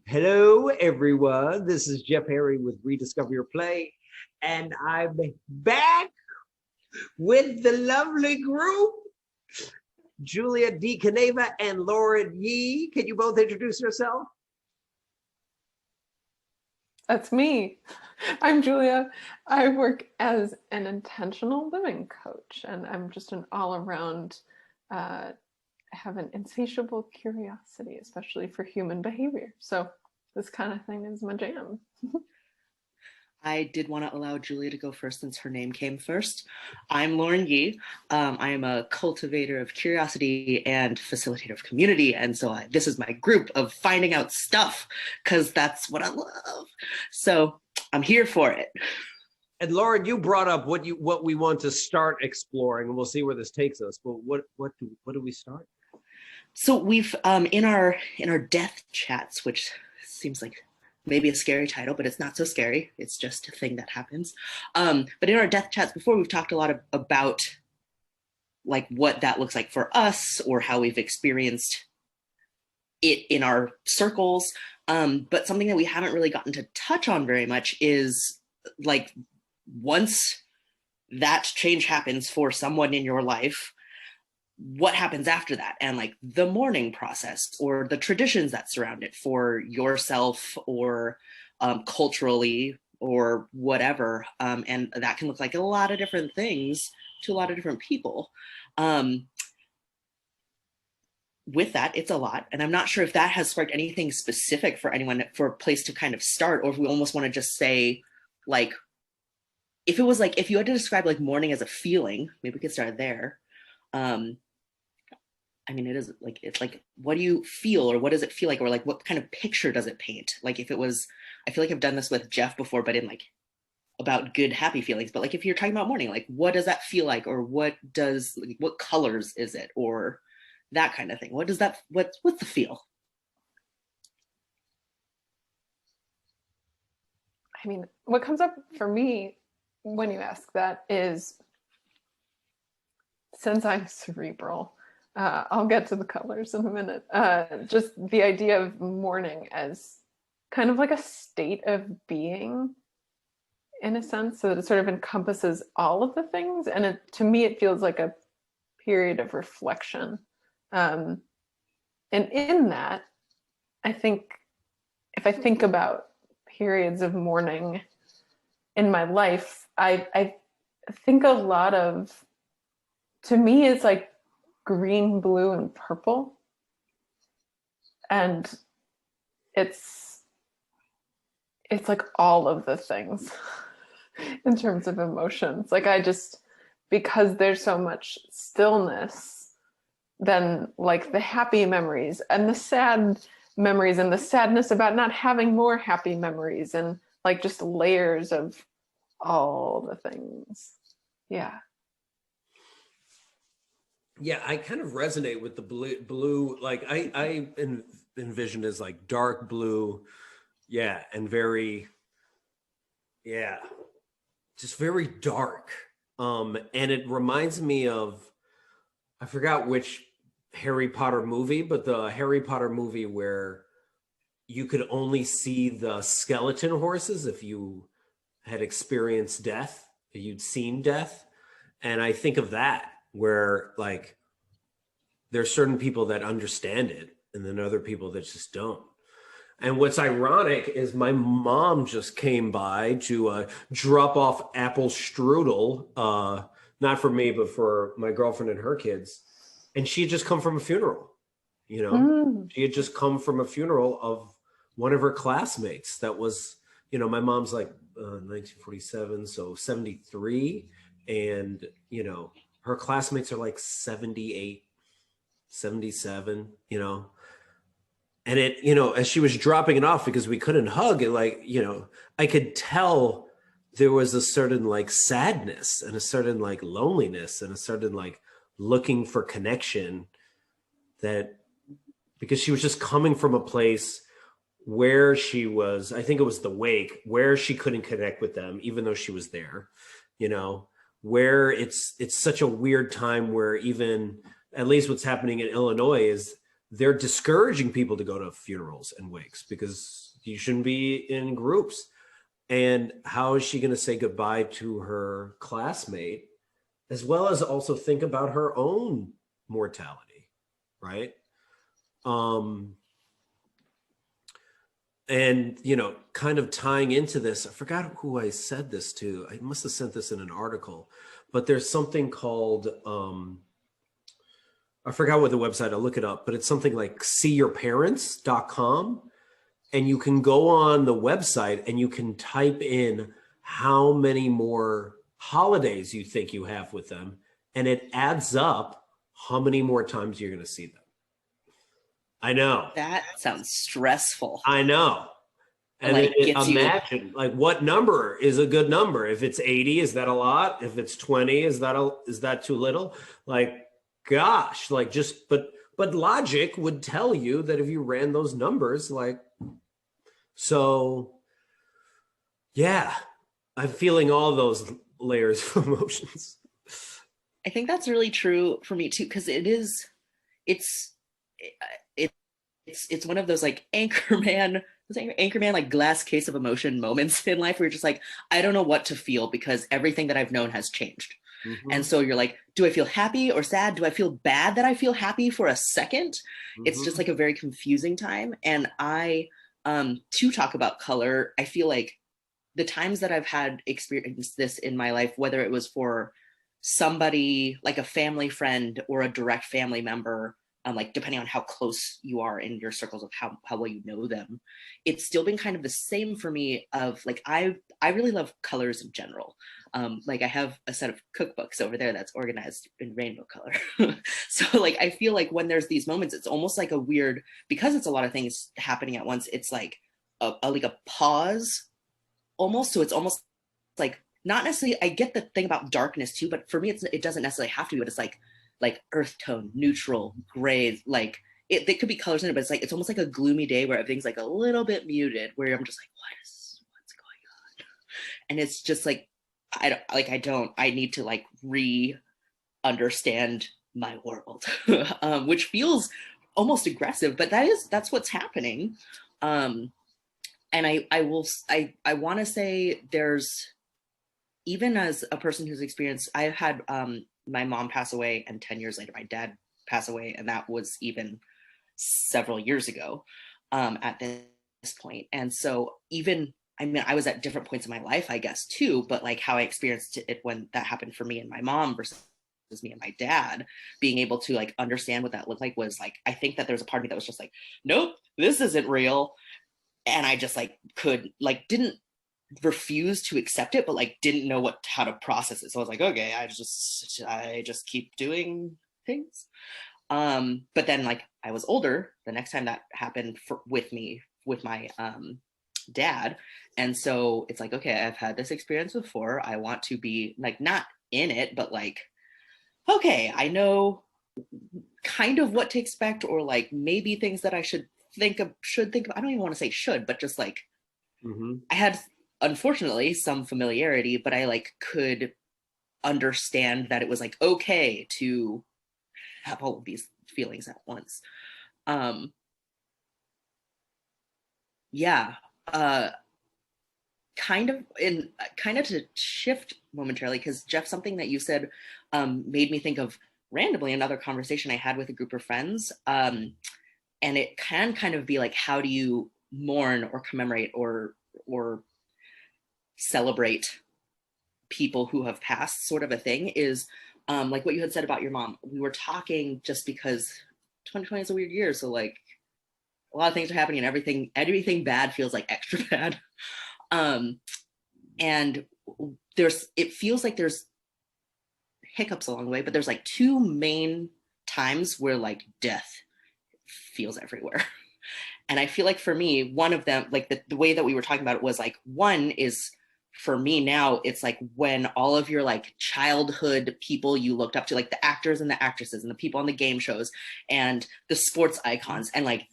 Hello, everyone. This is Jeff Harry with Rediscover Your Play, and I'm back with the lovely group, Julia D. Caneva and Lauren Yee. Can you both introduce yourself? That's me. I'm Julia. I work as an intentional living coach, and I'm just an all around, have an insatiable curiosity, especially for human behavior. So, this kind of thing is my jam. I did want to allow Julia to go first since her name came first. I'm Lauren Yee. I am a cultivator of curiosity and facilitator of community. And so this is my group of finding out stuff because that's what I love. So I'm here for it. And Lauren, you brought up what we want to start exploring, and we'll see where this takes us. But what do we start? So we've in our death chats, which seems like maybe a scary title, but it's not so scary. It's just a thing that happens. But in our death chats before, we've talked a lot about like what that looks like for us or how we've experienced it in our circles. But something that we haven't really gotten to touch on very much is like once that change happens for someone in your life, what happens after that, and like the mourning process or the traditions that surround it for yourself or culturally or whatever. And that can look like a lot of different things to a lot of different people. With that, it's a lot. And I'm not sure if that has sparked anything specific for anyone for a place to kind of start, or if we almost want to just say, like, if it was like, if you had to describe like mourning as a feeling, maybe we could start there. I mean, it's like, what do you feel, or what does it feel like, or like, what kind of picture does it paint? Like, if it was, I feel like I've done this with Jeff before, but in like about good, happy feelings. But like, if you're talking about mourning, like, what does that feel like, or what colors is it, or that kind of thing? What's the feel? I mean, what comes up for me when you ask that is, since I'm cerebral, I'll get to the colors in a minute. Just the idea of mourning as kind of like a state of being, in a sense, so that it sort of encompasses all of the things. And to me, it feels like a period of reflection. And in that, I think if I think about periods of mourning in my life, I think a lot of, to me, it's like green, blue, and purple. And it's like all of the things in terms of emotions. Like because there's so much stillness, then like the happy memories and the sad memories and the sadness about not having more happy memories, and like just layers of all the things. Yeah. Yeah, I kind of resonate with the blue. Like I envision as like dark blue, yeah, and very, yeah, just very dark. And it reminds me of, I forgot which Harry Potter movie, but the Harry Potter movie where you could only see the skeleton horses if you had experienced death, you'd seen death. And I think of that, where like there's certain people that understand it and then other people that just don't. And what's ironic is my mom just came by to drop off apple strudel, not for me, but for my girlfriend and her kids. And she had just come from a funeral, you know? She had just come from a funeral of one of her classmates that was, you know, my mom's like 1947, so 73. And, you know, her classmates are like 78, 77, you know. And it, you know, as she was dropping it off, because we couldn't hug it, like, you know, I could tell there was a certain like sadness and a certain like loneliness and a certain like looking for connection, that because she was just coming from a place where she was, I think it was the wake, where she couldn't connect with them, even though she was there, you know, where it's such a weird time where even, at least what's happening in Illinois is they're discouraging people to go to funerals and wakes because you shouldn't be in groups. And how is she going to say goodbye to her classmate, as well as also think about her own mortality, right? And, you know, kind of tying into this, I forgot who I said this to. I must have sent this in an article, but there's something called, I forgot what the website, I'll look it up, but it's something like seeyourparents.com. And you can go on the website and you can type in how many more holidays you think you have with them. And it adds up how many more times you're going to see them. I know. That sounds stressful. I know. And like, imagine like what number is a good number? If it's 80, is that a lot? If it's 20, is that too little? Like, gosh, like just, but logic would tell you that if you ran those numbers, like, so yeah, I'm feeling all those layers of emotions. I think that's really true for me too, because it's one of those like Anchorman like glass case of emotion moments in life where you're just like, I don't know what to feel because everything that I've known has changed. Mm-hmm. And so you're like, do I feel happy or sad? Do I feel bad that I feel happy for a second? Mm-hmm. It's just like a very confusing time. And to talk about color, I feel like the times that I've had experienced this in my life, whether it was for somebody like a family friend or a direct family member, like depending on how close you are in your circles of how well you know them, it's still been kind of the same for me of like, I really love colors in general. Like I have a set of cookbooks over there that's organized in rainbow color. So like, I feel like when there's these moments, it's almost like a weird, because it's a lot of things happening at once, it's like like a pause almost. So it's almost like, not necessarily, I get the thing about darkness too, but for me, it doesn't necessarily have to be, but it's like earth tone, neutral, gray, like it could be colors in it, but it's like, it's almost like a gloomy day where everything's like a little bit muted, where I'm just like, what's going on? And it's just like, I need to like understand my world, which feels almost aggressive, but that's what's happening. And I want to say there's, even as a person who's experienced, I've had my mom pass away, and 10 years later, my dad pass away. And that was even several years ago at this point. And so even, I mean, I was at different points in my life, I guess, too, but like how I experienced it when that happened for me and my mom versus me and my dad, being able to like understand what that looked like was like, I think that there was a part of me that was just like, nope, this isn't real. And I just like didn't refuse to accept it, but like didn't know how to process it. So I was like, okay, I just keep doing things. But then like I was older the next time that happened with my dad. And so it's like, okay, I've had this experience before. I want to be like, not in it, but like, okay, I know kind of what to expect, or like maybe things that I should think of. I don't even want to say should, but just like, mm-hmm. I had, unfortunately, some familiarity, but I like could understand that it was like okay to have all of these feelings at once. Kind of to shift momentarily, because Jeff, something that you said made me think of randomly another conversation I had with a group of friends, and it can kind of be like, how do you mourn or commemorate or celebrate people who have passed, sort of a thing, is like what you had said about your mom. We were talking just because 2020 is a weird year, so like a lot of things are happening and everything bad feels like extra bad. And it feels like there's hiccups along the way, but there's like two main times where like death feels everywhere. And I feel like for me, one of them, like the way that we were talking about it was like, one is, for me now, it's like when all of your like childhood people you looked up to, like the actors and the actresses and the people on the game shows and the sports icons and like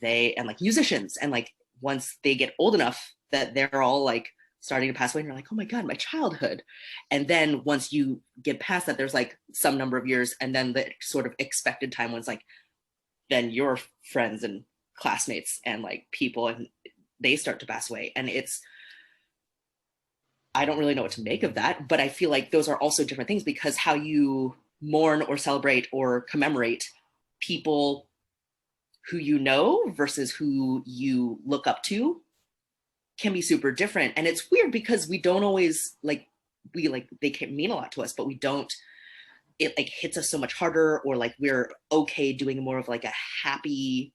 musicians, and like once they get old enough that they're all like starting to pass away, and you're like, oh my God, my childhood. And then once you get past that, there's like some number of years, and then the sort of expected time when it's like, then your friends and classmates and like people, and they start to pass away. And I don't really know what to make of that, but I feel like those are also different things, because how you mourn or celebrate or commemorate people who you know versus who you look up to can be super different. And it's weird because we don't always they can mean a lot to us, but we don't, it like hits us so much harder, or like we're okay doing more of like a happy,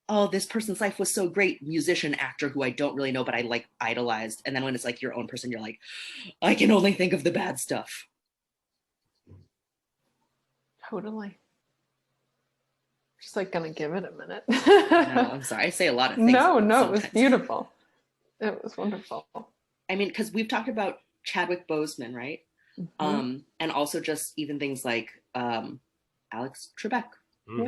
oh, this person's life was so great, musician, actor who I don't really know, but I like idolized. And then when it's like your own person, you're like, I can only think of the bad stuff. Totally. Just like gonna give it a minute. No, I'm sorry. I say a lot of things. No, it was beautiful. It was wonderful. I mean, because we've talked about Chadwick Boseman, right? Mm-hmm. And also just even things like Alex Trebek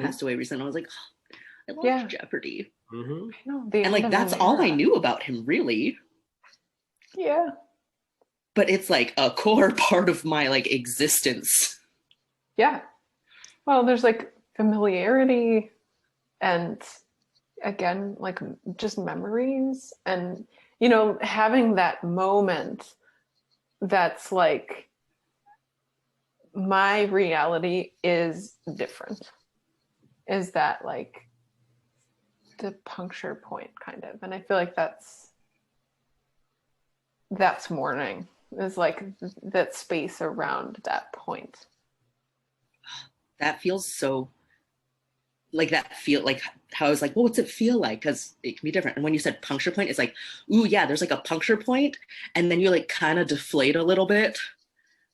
passed away recently. I was like, oh, I love Jeopardy. Mm-hmm. I know, and like that's all I knew about him, really. Yeah. But it's like a core part of my like existence. Yeah. Well, there's like familiarity and again, like just memories, and you know, having that moment that's like, my reality is different, is that like the puncture point kind of. And I feel like that's mourning, is like that space around that point. That feels so like, that feel like how I was like, well, what's it feel like? Because it can be different. And when you said puncture point, it's like, ooh, yeah, there's like a puncture point, and then you like kind of deflate a little bit,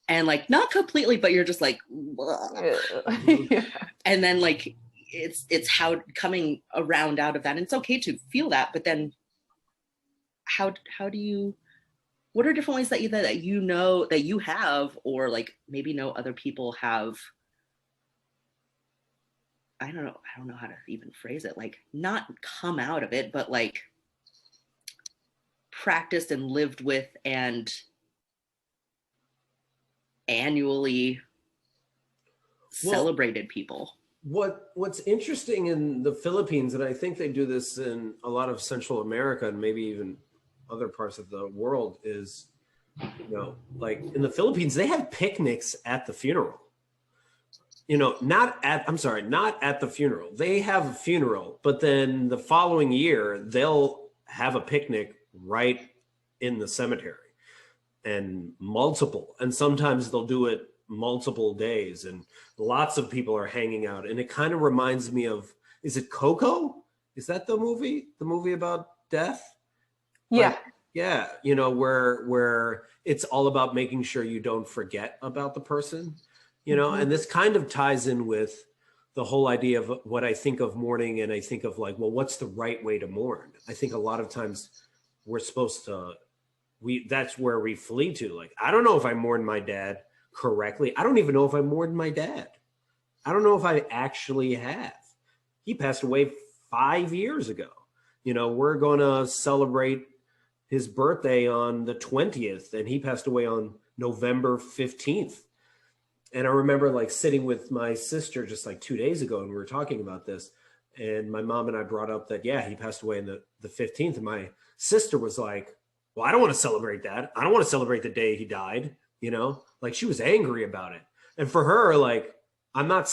and like not completely, but you're just like, Yeah. And then like it's how coming around out of that. And it's okay to feel that, but then how do you, what are different ways that you know that you have, or like maybe know other people have, I don't know how to even phrase it, like not come out of it, but like practiced and lived with and annually celebrated people. What's interesting in the Philippines, and I think they do this in a lot of Central America and maybe even other parts of the world, is, you know, like in the Philippines, they have picnics at the funeral. You know, not at the funeral. They have a funeral, but then the following year, they'll have a picnic right in the cemetery, and multiple. And sometimes they'll do it multiple days, and lots of people are hanging out. And it kind of reminds me of, is it Coco? Is that the movie about death? Yeah. Like, yeah. You know, where it's all about making sure you don't forget about the person. You know, and this kind of ties in with the whole idea of what I think of mourning. And I think of like, well, what's the right way to mourn? I think a lot of times we're supposed to, that's where we flee to. Like, I don't know if I mourned my dad correctly. I don't even know if I mourned my dad. I don't know if I actually have. He passed away 5 years ago. You know, we're going to celebrate his birthday on the 20th, and he passed away on November 15th. And I remember like sitting with my sister just like 2 days ago, and we were talking about this, and my mom and I brought up that, yeah, he passed away on the 15th. And my sister was like, well, I don't want to celebrate that. I don't want to celebrate the day he died. You know, like she was angry about it. And for her, like, I'm not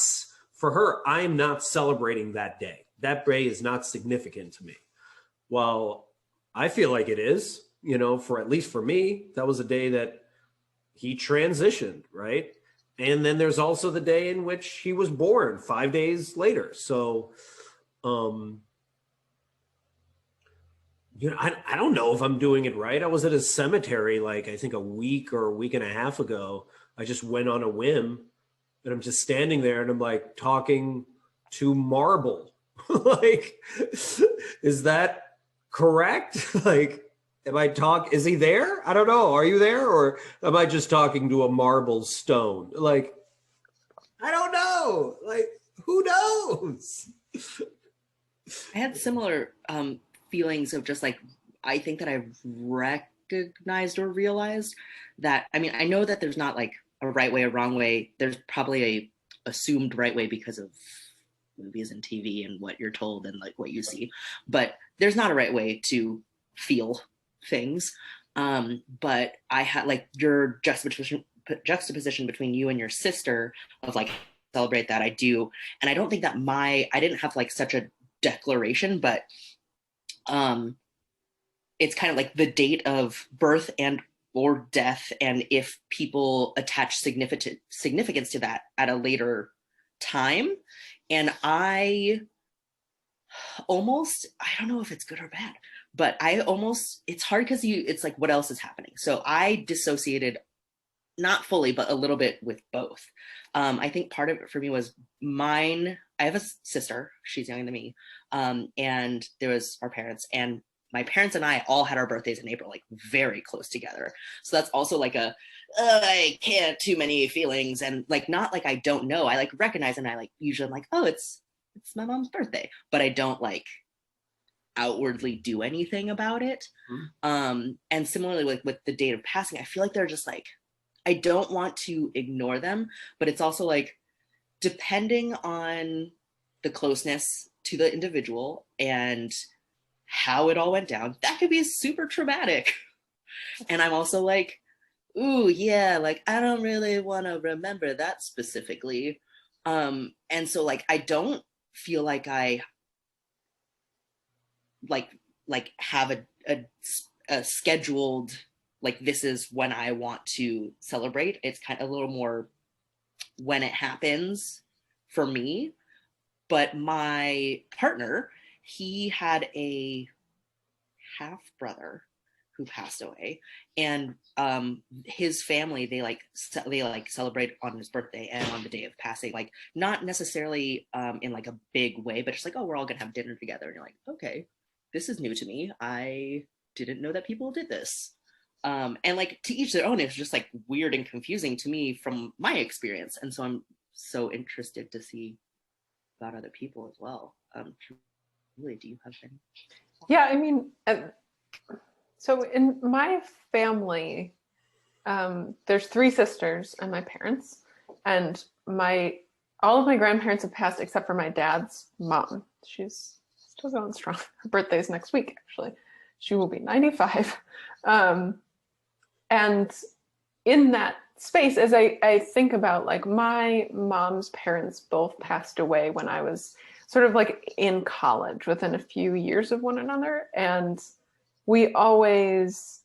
celebrating that day. That day is not significant to me. Well, I feel like it is, you know, for at least for me, that was a day that he transitioned, right? And then there's also the day in which he was born 5 days later. So, you know, I don't know if I'm doing it right. I was at a cemetery, like I think a week or a week and a half ago. I just went on a whim, and I'm just standing there, and I'm like talking to marble. Like, is that correct? Like, is he there? I don't know. Are you there? Or am I just talking to a marble stone? Like, I don't know. Like, who knows? I had similar feelings of just like, I think that I've recognized or realized that, I mean, I know that there's not like a right way or wrong way. There's probably a assumed right way because of movies and TV and what you're told and like what you see. But there's not a right way to feel things. But I had like your juxtaposition between you and your sister of like celebrate that I do. And I don't think that I didn't have like such a declaration, but it's kind of like the date of birth and or death, and if people attach significance to that at a later time. And I don't know if it's good or bad, but it's hard because it's like, what else is happening? So I dissociated, not fully, but a little bit with both. I think part of it for me was I have a sister, she's younger than me. And there was our parents, and my parents and I all had our birthdays in April, like very close together. So that's also like I can't too many feelings, and like, not like I don't know, I like recognize, and I like usually I'm like, oh, it's my mom's birthday, but I don't like outwardly do anything about it. Mm-hmm. And similarly with the date of passing, I feel like they're just like, I don't want to ignore them, but it's also like, depending on the closeness to the individual and how it all went down, that could be super traumatic. And I'm also like, ooh, yeah, like I don't really want to remember that specifically. And so like, I don't feel like I like have a scheduled, like, this is when I want to celebrate. It's kind of a little more when it happens for me. But my partner, he had a half brother who passed away, and his family, they celebrate on his birthday and on the day of passing, like not necessarily in like a big way, but just like, oh, we're all gonna have dinner together. And you're like, okay, this is new to me. I didn't know that people did this. And like, to each their own. It's just like weird and confusing to me from my experience, and so I'm so interested to see about other people as well. Really, do you have any? Yeah, I mean, so in my family, there's 3 sisters and my parents, and all of my grandparents have passed except for my dad's mom. She's still going strong. Her birthday's next week, actually. She will be 95. And in that space, as I think about, like, my mom's parents both passed away when I was sort of like in college, within a few years of one another. And we don't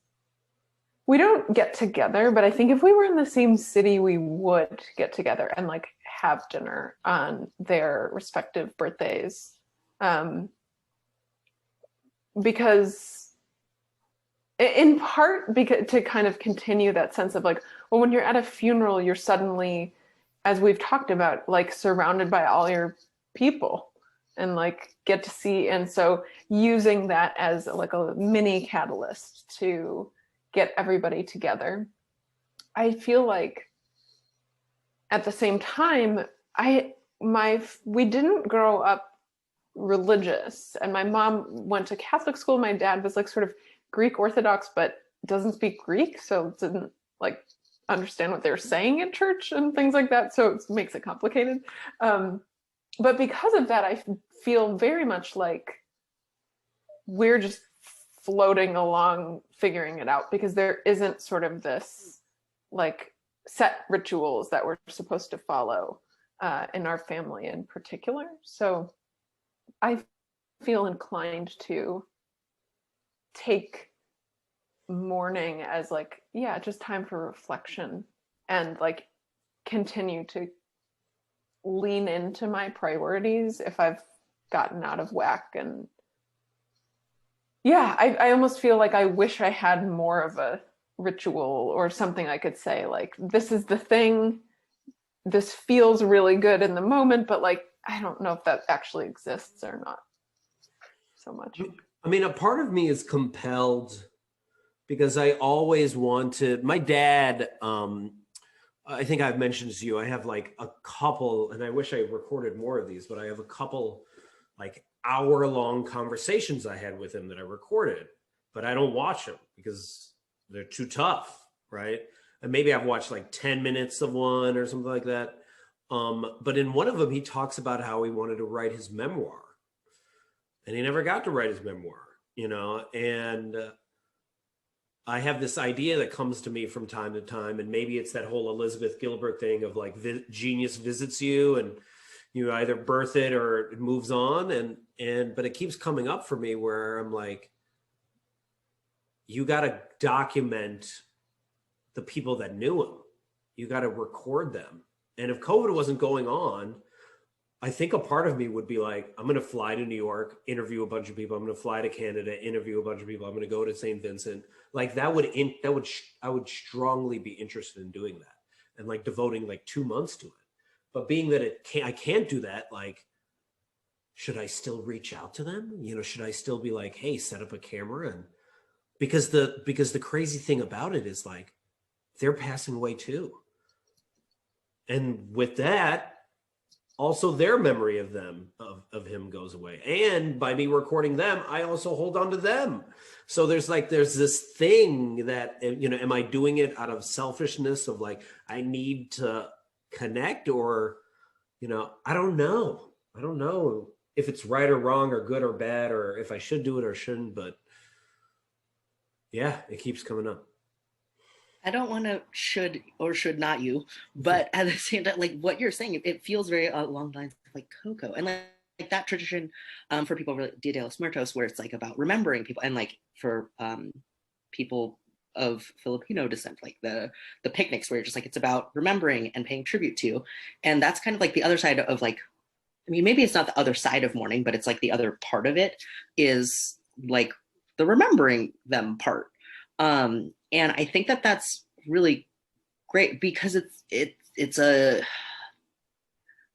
get together, but I think if we were in the same city, we would get together and like have dinner on their respective birthdays. Because in part, because to kind of continue that sense of like, well, when you're at a funeral, you're suddenly, as we've talked about, like surrounded by all your people and like get to see. And so using that as like a mini catalyst to get everybody together. I feel like at the same time, we didn't grow up religious, and my mom went to Catholic school. My dad was like sort of Greek Orthodox, but doesn't speak Greek, so didn't like understand what they were saying at church and things like that. So it makes it complicated. But because of that, I feel very much like we're just floating along, figuring it out, because there isn't sort of this like set rituals that we're supposed to follow in our family in particular. So I feel inclined to take mourning as like, yeah, just time for reflection, and like continue to lean into my priorities if I've gotten out of whack. And yeah, I almost feel like I wish I had more of a ritual or something I could say, like, this is the thing, this feels really good in the moment, but like, I don't know if that actually exists or not so much. I mean, a part of me is compelled because I always wanted, my dad, I think I've mentioned to you, I have like a couple, and I wish I recorded more of these, but I have a couple like hour-long conversations I had with him that I recorded, but I don't watch them because they're too tough, right? And maybe I've watched like 10 minutes of one or something like that. But in one of them, he talks about how he wanted to write his memoir, and he never got to write his memoir, you know. And I have this idea that comes to me from time to time, and maybe it's that whole Elizabeth Gilbert thing of like genius visits you, and you either birth it or it moves on, and but it keeps coming up for me where I'm like, you got to document the people that knew him. You got to record them. And if COVID wasn't going on, I think a part of me would be like, I'm going to fly to New York, interview a bunch of people. I'm going to fly to Canada, interview a bunch of people. I'm going to go to St. Vincent. Like I would strongly be interested in doing that and like devoting like 2 months to it. But being that I can't do that, like, should I still reach out to them? You know, should I still be like, hey, set up a camera? And because the crazy thing about it is like, they're passing away too. And with that, also their memory of them, of him goes away. And by me recording them, I also hold on to them. So there's this thing that, you know, am I doing it out of selfishness of like, I need to connect, or, you know, I don't know if it's right or wrong or good or bad, or if I should do it or shouldn't, but yeah, it keeps coming up. I don't want to should or should not you, but at the same time, like what you're saying, it feels very along the lines of like Coco, and like that tradition for people, really, Dia de los Muertos, where it's like about remembering people, and like for people of Filipino descent, like the picnics, where you're just like, it's about remembering and paying tribute to, and that's kind of like the other side of like, I mean, maybe it's not the other side of mourning, but it's like the other part of it is like the remembering them part. And I think that that's really great, because it's a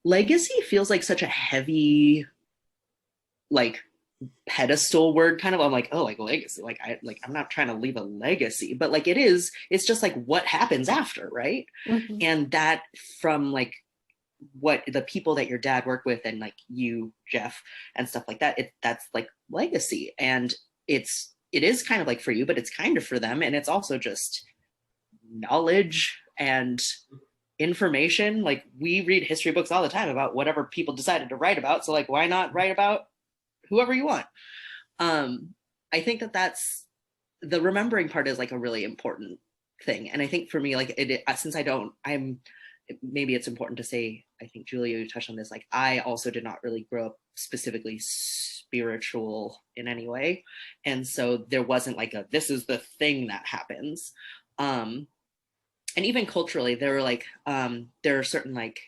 legacy feels like such a heavy, like pedestal word kind of. I'm like, oh, like legacy, like I'm not trying to leave a legacy, but like it's just like what happens after, right? Mm-hmm. And that from like what the people that your dad worked with, and like you, Jeff, and stuff like that, that's like legacy. And it is kind of like for you, but it's kind of for them. And it's also just knowledge and information. Like we read history books all the time about whatever people decided to write about. So like, why not write about whoever you want? I think that that's the remembering part is like a really important thing. And I think for me, like since maybe it's important to say, I think Julia, you touched on this, like I also did not really grow up specifically spiritual in any way. And so there wasn't like this is the thing that happens. And even culturally, there were like, there are certain like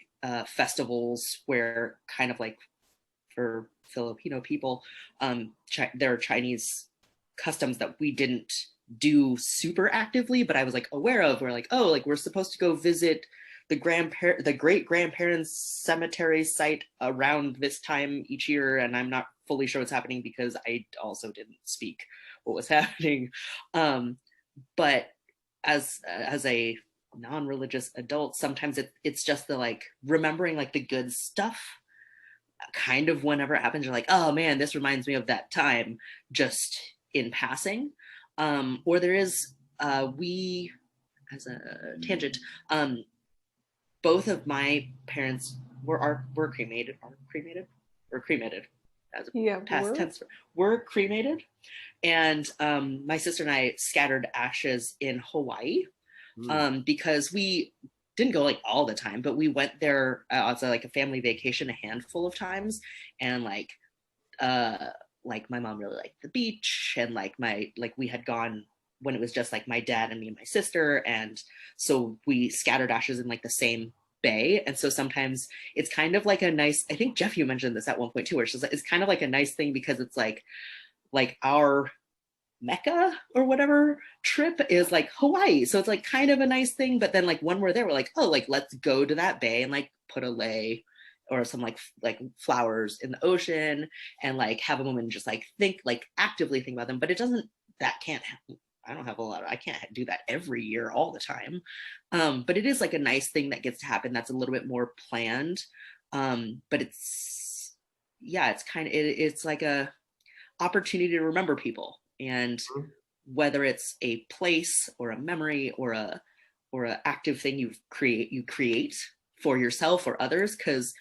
festivals where kind of like for Filipino people, there are Chinese customs that we didn't do super actively, but I was like aware of, where like, oh, like we're supposed to go visit the great grandparents cemetery site around this time each year, and I'm not fully sure what's happening because I also didn't speak what was happening. But as a non-religious adult, sometimes it's just the like remembering like the good stuff, kind of whenever it happens, you're like, oh man, this reminds me of that time, just in passing. Or there is we, as a tangent, both of my parents were cremated, as a past tense. Were cremated, and my sister and I scattered ashes in Hawaii, because we didn't go like all the time, but we went there as like a family vacation a handful of times, and like my mom really liked the beach, and like we had gone when it was just like my dad and me and my sister, and so we scattered ashes in like the same bay. And so sometimes it's kind of like a nice, I think Jeff, you mentioned this at one point too, where it's kind of like a nice thing, because it's like our Mecca or whatever trip is like Hawaii, so it's like kind of a nice thing. But then like when we're there, we're like, oh, like let's go to that bay and like put a lei or some like flowers in the ocean, and like have a moment and just like actively think about them. But that can't happen. I can't do that every year all the time. But it is like a nice thing that gets to happen that's a little bit more planned. But it's like a opportunity to remember people, and whether it's a place or a memory or a active thing you create for yourself or others, because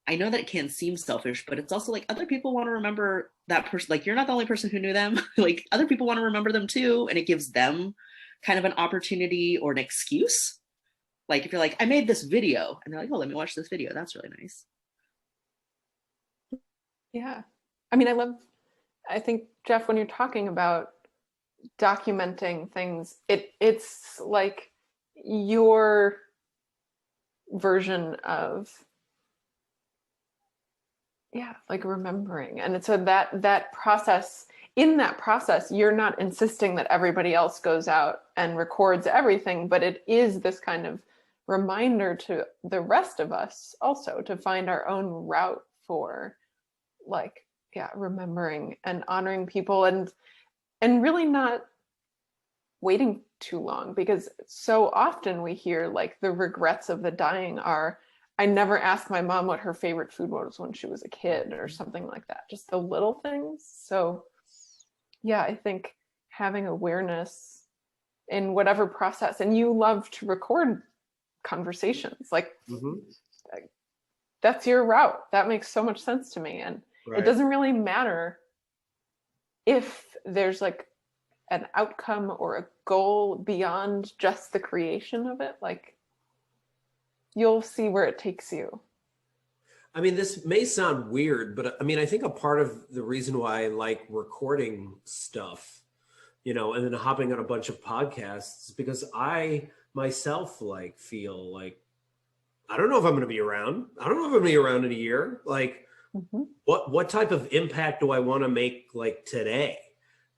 I know that it can seem selfish, but it's also like other people want to remember that person. Like you're not the only person who knew them. Like other people want to remember them too. And it gives them kind of an opportunity or an excuse. Like if you're like, I made this video, and they're like, oh, let me watch this video. That's really nice. Yeah. I mean, I think, Jeff, when you're talking about documenting things, it's like your version of, yeah, like remembering. And it's so that process, in that process, you're not insisting that everybody else goes out and records everything, but it is this kind of reminder to the rest of us also to find our own route for, like, yeah, remembering and honoring people, and really not waiting too long, because so often we hear like the regrets of the dying are, I never asked my mom what her favorite food was when she was a kid, or something like that, just the little things. So yeah, I think having awareness in whatever process, and you love to record conversations, like that's your route. That makes so much sense to me. And it doesn't really matter if there's like an outcome or a goal beyond just the creation of it. Like you'll see where it takes you. I mean, this may sound weird, but I mean, I think a part of the reason why I like recording stuff, you know, and then hopping on a bunch of podcasts is because I myself like feel like, I don't know if I'm going to be around. I don't know if I'm going to be around in a year. Like, what type of impact do I want to make like today?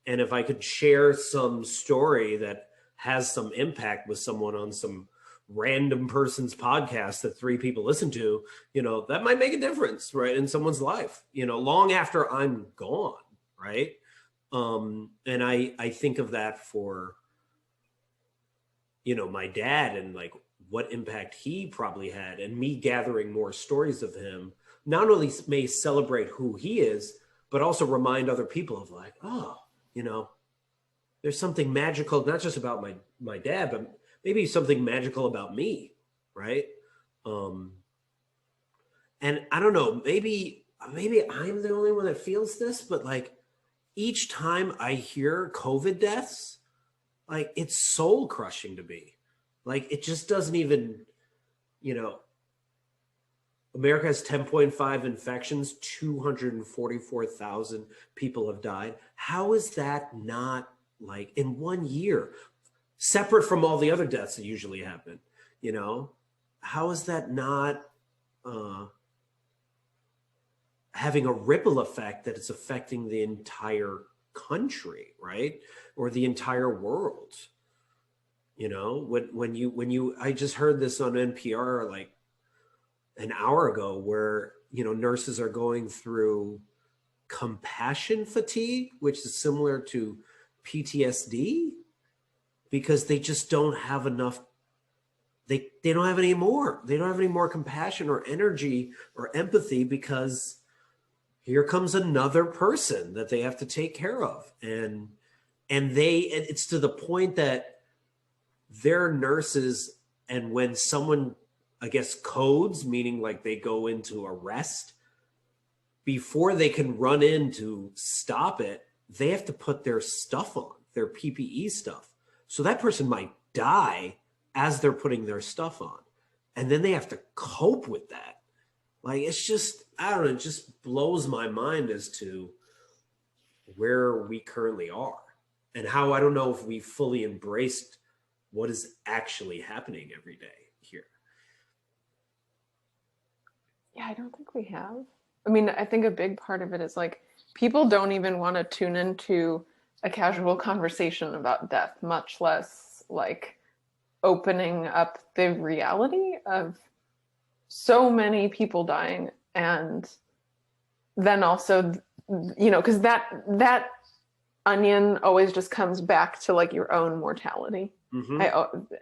And if I could share some story that has some impact with someone on some random person's podcast that 3 people listen to, you know, that might make a difference, right, in someone's life, you know, long after I'm gone, right? And I think of that for, you know, my dad, and like what impact he probably had, and me gathering more stories of him, not only may celebrate who he is, but also remind other people of like, oh, you know, there's something magical, not just about my dad, but maybe something magical about me, right? And I don't know, maybe I'm the only one that feels this, but like each time I hear COVID deaths, like it's soul crushing to me. Like it just doesn't even, you know, America has 10.5 infections, 244,000 people have died. How is that not like in 1 year, separate from all the other deaths that usually happen, you know? How is that not having a ripple effect that it's affecting the entire country, right? Or the entire world? You know, when you I just heard this on NPR like an hour ago, where, you know, nurses are going through compassion fatigue, which is similar to PTSD, because they just don't have enough. They don't have any more. They don't have any more compassion or energy or empathy, because here comes another person that they have to take care of. And it's to the point that they're nurses, and when someone, I guess, codes, meaning like they go into arrest, before they can run in to stop it, they have to put their stuff on, their PPE stuff. So that person might die as they're putting their stuff on. And then they have to cope with that. Like, it's just, I don't know, it just blows my mind as to where we currently are, and how I don't know if we fully embraced what is actually happening every day here. Yeah, I don't think we have. I mean, I think a big part of it is like people don't even want to tune into a casual conversation about death, much less like opening up the reality of so many people dying. And then also, you know, because that onion always just comes back to like your own mortality.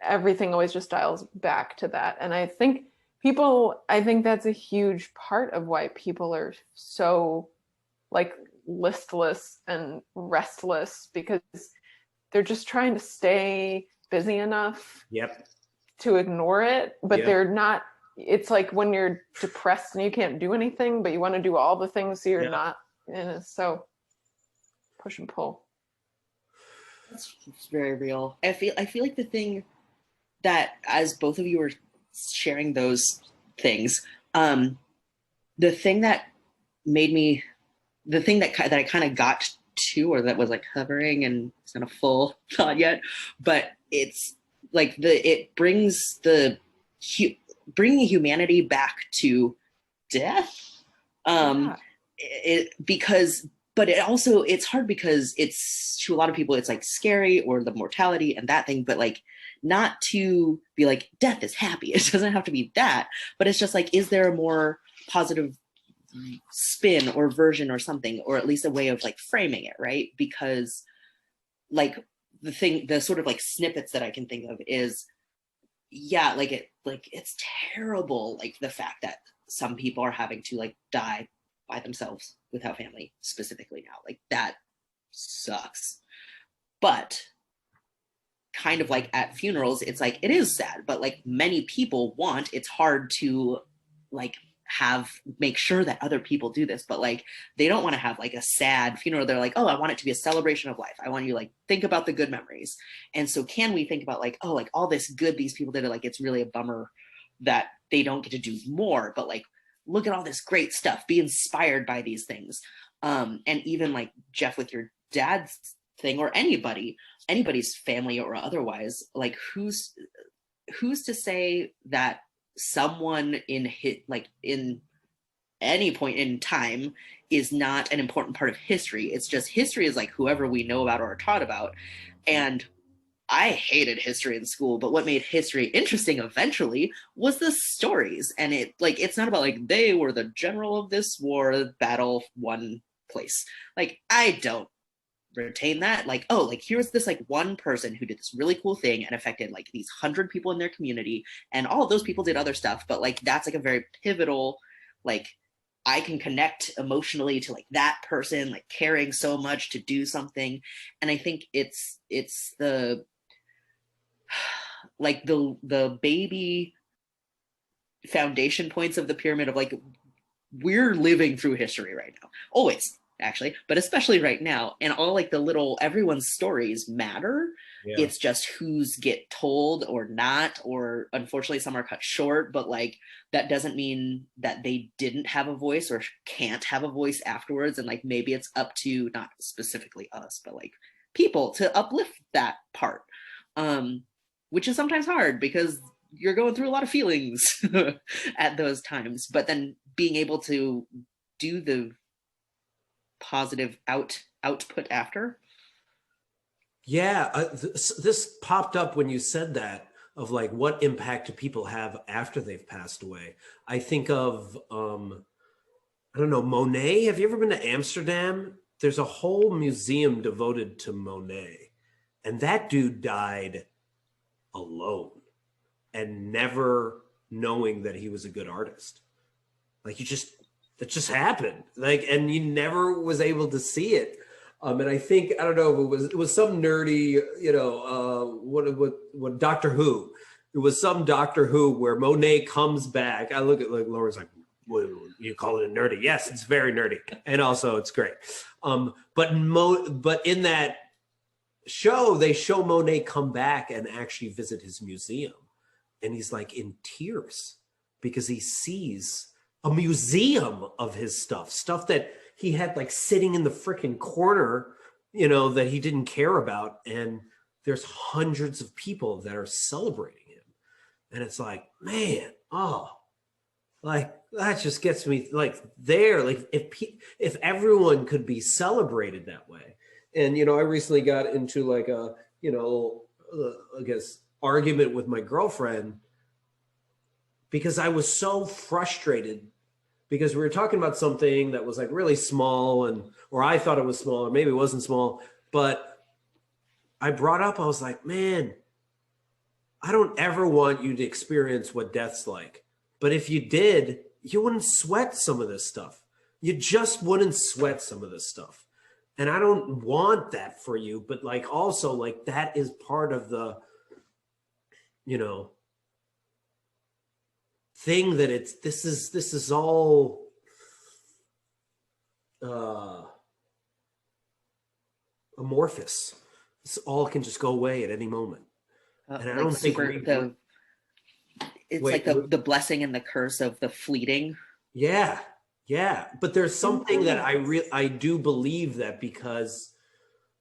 Everything always just dials back to that. And I think that's a huge part of why people are so like listless and restless, because they're just trying to stay busy enough Yep. to ignore it, but they're not, it's like when you're depressed and you can't do anything, but you want to do all the things so you're Yeah. not in it. So push and pull. That's very real. I feel like the thing that, as both of you were sharing those things, the thing that made me, the thing that I kind of got to, or that was like hovering, and it's not a full thought yet, but it's like it brings bringing humanity back to death. Yeah. But it also, it's hard because it's, to a lot of people, it's like scary, or the mortality and that thing, but like not to be like death is happy. It doesn't have to be that, but it's just like, is there a more positive spin or version or something, or at least a way of like framing it, right? Because like the sort of like snippets that I can think of is, yeah, it's terrible, like the fact that some people are having to like die by themselves without family, specifically now, like that sucks. But kind of like at funerals, it's like, it is sad, but like many people it's hard to like make sure that other people do this, but like they don't want to have like a sad funeral. They're like, oh, I want it to be a celebration of life. I want you to like think about the good memories. And so can we think about like, oh, like all this good these people did, like it's really a bummer that they don't get to do more, but like look at all this great stuff, be inspired by these things. And even like Jeff, with your dad's thing, or anybody's family or otherwise, like who's to say that someone in any point in time is not an important part of history? It's just, history is like whoever we know about or are taught about. And I hated history in school, but what made history interesting eventually was the stories. And it's not about like they were the general of this war, battle, one place. Like I don't retain that, like, oh, like here's this like one person who did this really cool thing and affected like these 100 people in their community, and all of those people did other stuff, but like that's like a very pivotal, like I can connect emotionally to like that person, like caring so much to do something. And I think it's the like the baby foundation points of the pyramid of like, we're living through history right now, always actually, but especially right now, and all like the little, everyone's stories matter. Yeah. It's just who's get told or not, or unfortunately some are cut short, but like that doesn't mean that they didn't have a voice or can't have a voice afterwards. And like maybe it's up to not specifically us, but like people to uplift that part, which is sometimes hard because you're going through a lot of feelings at those times, but then being able to do the positive output after. Yeah, this popped up when you said that, of like what impact do people have after they've passed away. I think of I don't know, Monet. Have you ever been to Amsterdam? There's a whole museum devoted to Monet, and that dude died alone and never knowing that he was a good artist. Like it just happened. Like, and you never was able to see it. And I think, I don't know if it was some nerdy, what Doctor Who. It was some Doctor Who where Monet comes back. I look at like Laura's like, what, you call it nerdy? Yes, it's very nerdy, and also it's great. But in that show, they show Monet come back and actually visit his museum, and he's like in tears because he sees a museum of his stuff that he had like sitting in the freaking corner, that he didn't care about. And there's hundreds of people that are celebrating him. And it's like, man, like that just gets me like there. Like if everyone could be celebrated that way. And, I recently got into like a, I guess argument with my girlfriend because I was so frustrated because we were talking about something that was like really small, or I thought it was small, or maybe it wasn't small, but I brought up, I was like, man, I don't ever want you to experience what death's like. But if you did, you wouldn't sweat some of this stuff. You just wouldn't sweat some of this stuff. And I don't want that for you, but like also like that is part of the, thing that this is all amorphous. This all can just go away at any moment. And I like don't think it's wait, like the blessing and the curse of the fleeting. yeah, yeah. But there's something that I do believe that because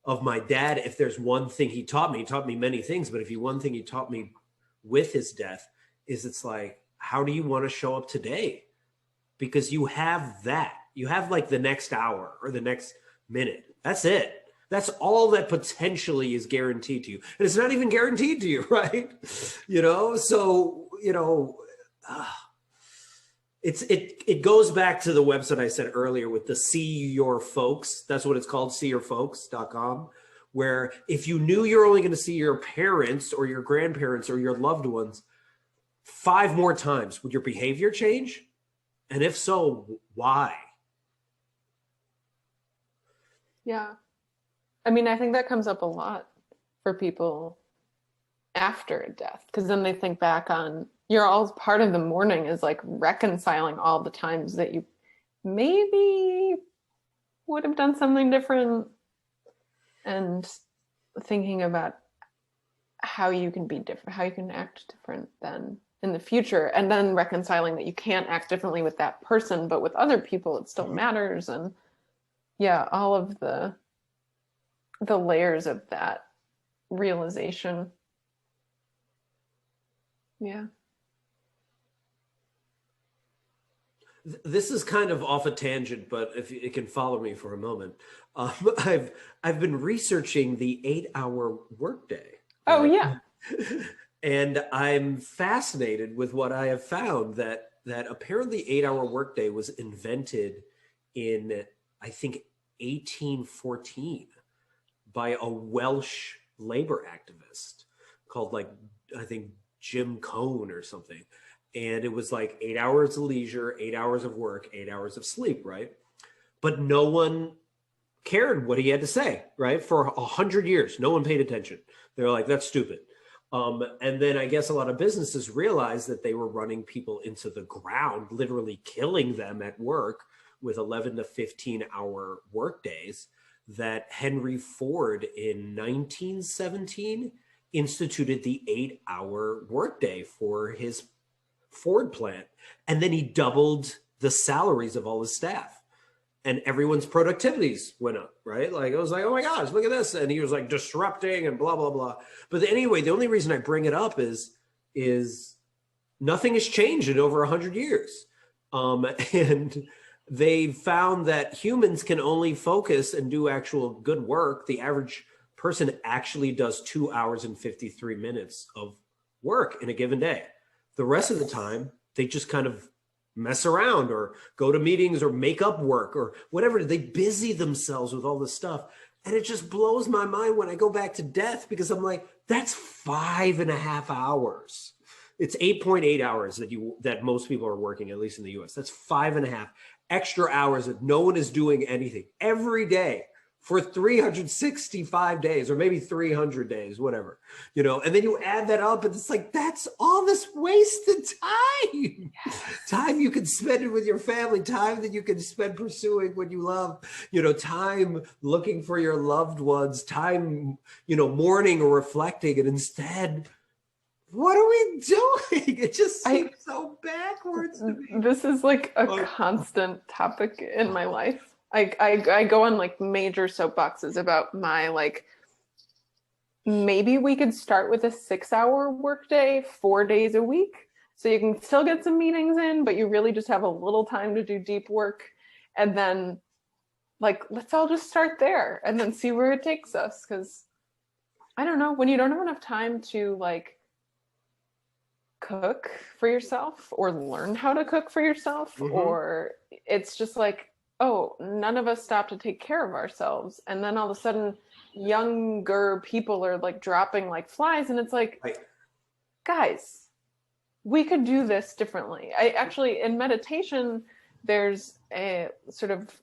of my dad, if there's one thing he taught me many things, but if one thing he taught me with his death is it's like, how do you want to show up today? Because you have that. You have like the next hour or the next minute. That's it. That's all that potentially is guaranteed to you. And it's not even guaranteed to you, right? So, it goes back to the website I said earlier with the See Your Folks. That's what it's called, seeyourfolks.com, where if you knew you're only going to see your parents or your grandparents or your loved ones 5 more times, would your behavior change? And if so, why? Yeah. I mean, I think that comes up a lot for people after a death, because then they think back on, you're all part of the mourning is like reconciling all the times that you maybe would have done something different, and thinking about how you can be different, how you can act different then in the future, and then reconciling that you can't act differently with that person, but with other people it still matters. And yeah, all of the layers of that realization. Yeah. This is kind of off a tangent, but if you can follow me for a moment, I've been researching the 8-hour workday. Oh, right? yeah. And I'm fascinated with what I have found that apparently 8-hour workday was invented in, I think, 1814 by a Welsh labor activist called, like, I think Jim Cone or something. And it was like 8 hours of leisure, 8 hours of work, 8 hours of sleep, right? But no one cared what he had to say, right? For 100 years, no one paid attention. They were like, that's stupid. And then I guess a lot of businesses realized that they were running people into the ground, literally killing them at work with 11 to 15-hour work days, that Henry Ford in 1917 instituted the 8-hour workday for his Ford plant. And then he doubled the salaries of all his staff. And everyone's productivities went up, right? Like, it was like, oh my gosh, look at this. And he was like disrupting and blah, blah, blah. But anyway, the only reason I bring it up is nothing has changed in over 100 years. And they found that humans can only focus and do actual good work. The average person actually does 2 hours and 53 minutes of work in a given day. The rest of the time, they just kind of mess around or go to meetings or make up work or whatever. They busy themselves with all this stuff. And it just blows my mind when I go back to death, because I'm like, that's 5.5 hours. It's 8.8 hours that most people are working, at least in the US. That's 5.5 extra hours that no one is doing anything every day for 365 days, or maybe 300 days, whatever, and then you add that up and it's like, that's all this wasted time. Time you can spend it with your family, time that you can spend pursuing what you love, time looking for your loved ones, time, mourning or reflecting. And instead, what are we doing? It just seems so backwards to me. This is like a constant topic in my life. I go on like major soapboxes about my, like, maybe we could start with a 6-hour workday, 4 days a week. So you can still get some meetings in, but you really just have a little time to do deep work. And then, like, let's all just start there and then see where it takes us. Because I don't know, when you don't have enough time to, like, cook for yourself or learn how to cook for yourself, or it's just like, oh, none of us stop to take care of ourselves. And then all of a sudden, younger people are like dropping like flies. And it's like, guys, we could do this differently. I actually, in meditation, there's a sort of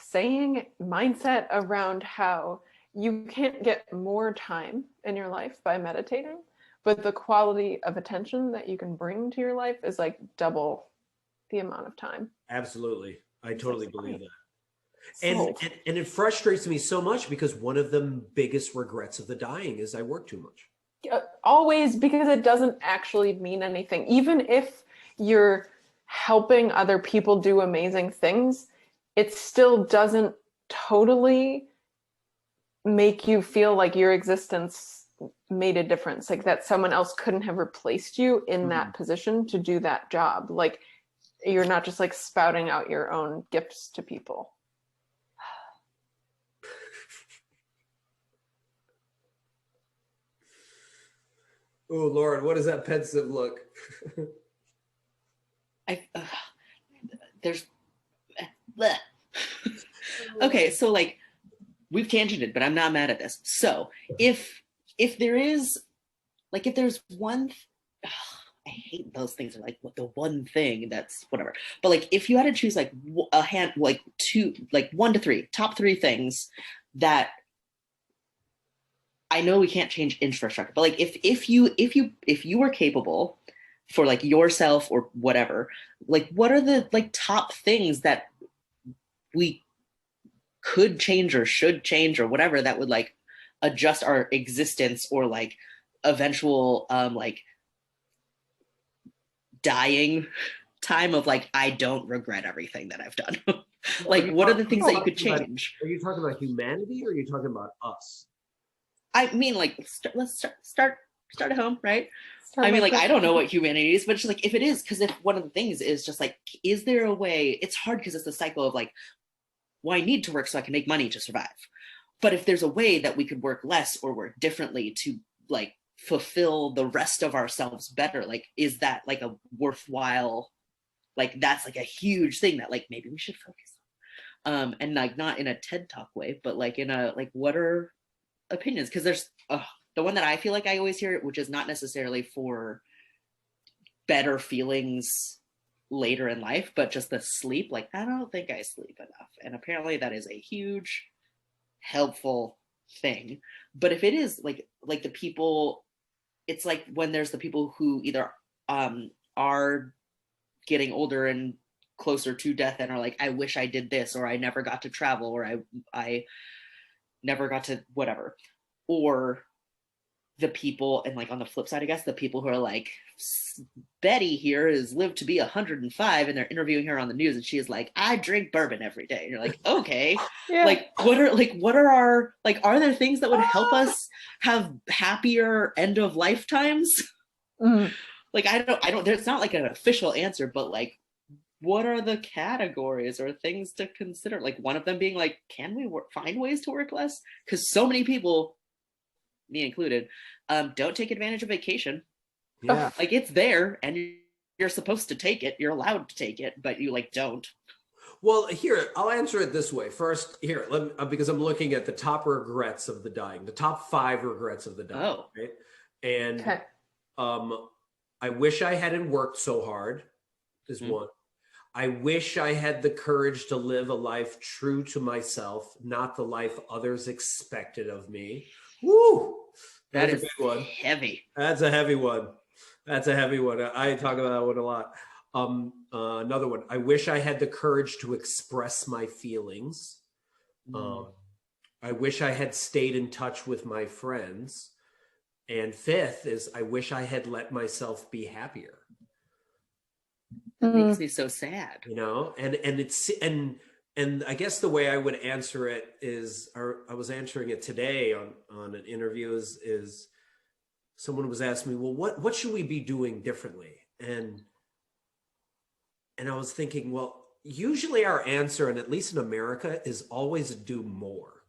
saying, mindset around how you can't get more time in your life by meditating, but the quality of attention that you can bring to your life is like double the amount of time. Absolutely. I totally believe that. Sold. And it frustrates me so much because one of the biggest regrets of the dying is I work too much. Always, because it doesn't actually mean anything. Even if you're helping other people do amazing things, it still doesn't totally make you feel like your existence made a difference, like that someone else couldn't have replaced you in that position to do that job. Like you're not just like spouting out your own gifts to people. Oh Lord, what is that pensive look? There's bleh. Okay, so like we've tangented, but I'm not mad at this. So if there is like if there's one I hate those things, are like what the one thing that's whatever, but like if you had to choose like a hand, like two, like 1 to 3 top 3 things that I know we can't change infrastructure, but like if you were capable for like yourself or whatever, like what are the like top things that we could change or should change or whatever that would like adjust our existence or like eventual like dying time of like I don't regret everything that I've done. Like what are the things that you could change? Are you talking about humanity or are you talking about us? I mean, like, let's start at home, right? I mean, like, I don't know what humanity is, but it's just like, if it is, because if one of the things is just like, is there a way, it's hard because it's the cycle of like, well, I need to work so I can make money to survive. But if there's a way that we could work less or work differently to like fulfill the rest of ourselves better, like, is that like a worthwhile, like, that's like a huge thing that like, maybe we should focus on. And like, not in a TED Talk way, but like in a, like, what are opinions? Because there's the one that I feel like I always hear, which is not necessarily for better feelings later in life, but just the sleep. Like, I don't think I sleep enough. And apparently that is a huge helpful thing. But if it is like the people, it's like when there's the people who either are getting older and closer to death and are like, I wish I did this, or I never got to travel, or I never got to whatever. Or the people, and like on the flip side, I guess, the people who are like, Betty here has lived to be 105 and they're interviewing her on the news and she is like, I drink bourbon every day. And you're like, okay. Yeah. Like what are our, like, are there things that would help us have happier end of lifetimes? Like, I don't, there's not like an official answer, but like, what are the categories or things to consider? Like one of them being like, can we find ways to work less? Because so many people, me included, don't take advantage of vacation. Yeah. Like it's there and you're supposed to take it. You're allowed to take it, but you like don't. Well, here, I'll answer it this way. First, here, because I'm looking at the top regrets of the dying, the top 5 regrets of the dying. Oh. Right? And okay. I wish I hadn't worked so hard is one. I wish I had the courage to live a life true to myself, not the life others expected of me. Woo! That is a big one. Heavy. That's a heavy one. That's a heavy one. I talk about that one a lot. Another one. I wish I had the courage to express my feelings. I wish I had stayed in touch with my friends. And 5th is I wish I had let myself be happier. It makes me so sad. You know, and I guess the way I would answer it is, or I was answering it today on an interview is someone was asking me, well, what should we be doing differently? And I was thinking, well, usually our answer, and at least in America, is always do more.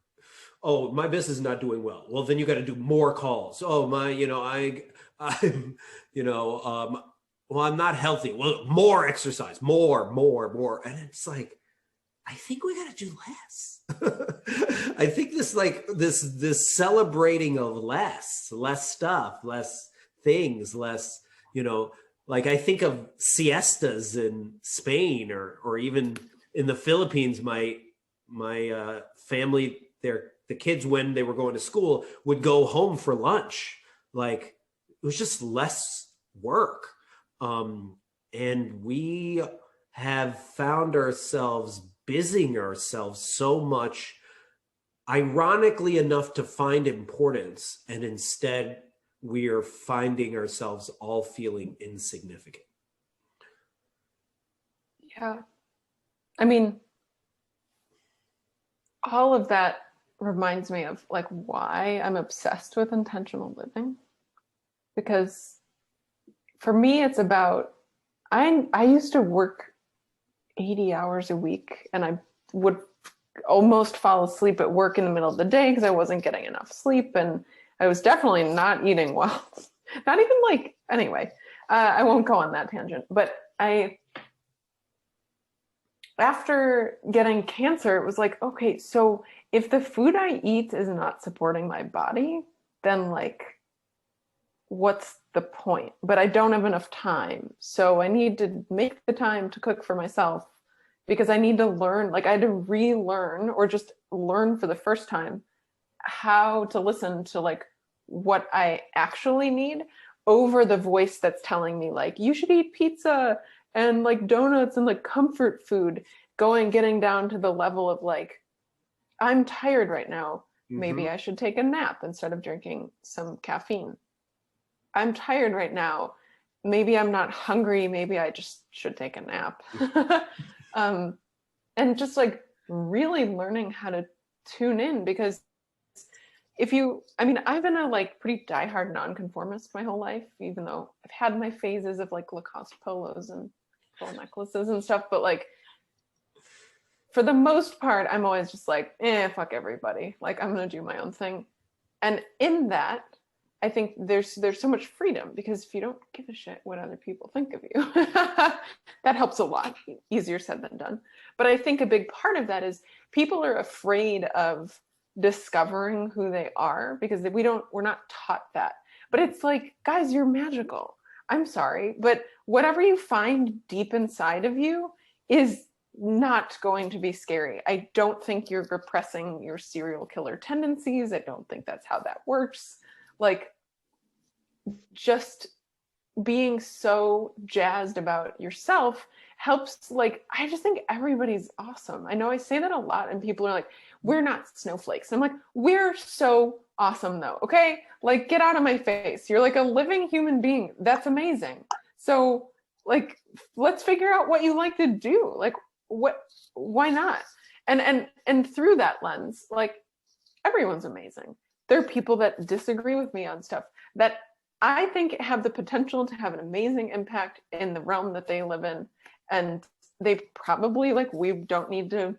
Oh, my business is not doing well. Well, then you got to do more calls. Oh, I'm well, I'm not healthy. Well, more exercise, more. And it's like, I think we got to do less. I think this celebrating of less stuff, less things, less, like I think of siestas in Spain or even in the Philippines, my family, the kids, when they were going to school, would go home for lunch. Like, was just less work. And we have found ourselves busying ourselves so much, ironically enough, to find importance. And instead, we are finding ourselves all feeling insignificant. Yeah. I mean, all of that reminds me of like why I'm obsessed with intentional living. Because for me, it's about, I used to work 80 hours a week, and I would almost fall asleep at work in the middle of the day because I wasn't getting enough sleep, and I was definitely not eating well. Not even like, anyway, I won't go on that tangent, but after getting cancer, it was like, okay, so if the food I eat is not supporting my body, then like, what's the point? But I don't have enough time. So I need to make the time to cook for myself, because I need to learn, like I had to relearn or just learn for the first time how to listen to like what I actually need over the voice that's telling me like, you should eat pizza and like donuts and like comfort food, getting down to the level of like, I'm tired right now. Maybe I should take a nap instead of drinking some caffeine. I'm tired right now. Maybe I'm not hungry. Maybe I just should take a nap. And just like really learning how to tune in, because I've been a like pretty diehard nonconformist my whole life, even though I've had my phases of like Lacoste polos and pearl necklaces and stuff. But like, for the most part, I'm always just like, fuck everybody. Like, I'm going to do my own thing. And in that, I think there's so much freedom, because if you don't give a shit what other people think of you, that helps a lot. Easier said than done. But I think a big part of that is people are afraid of discovering who they are, because we're not taught that. But it's like, guys, you're magical. I'm sorry, but whatever you find deep inside of you is not going to be scary. I don't think you're repressing your serial killer tendencies. I don't think that's how that works. Like, just being so jazzed about yourself helps. Like, I just think everybody's awesome. I know I say that a lot, and people are like, we're not snowflakes. I'm like, we're so awesome though. Okay, like, get out of my face. You're like a living human being. That's amazing. So like, let's figure out what you like to do. Like, why not? And through that lens, like, everyone's amazing. There are people that disagree with me on stuff that I think have the potential to have an amazing impact in the realm that they live in. And they probably, like, we don't need to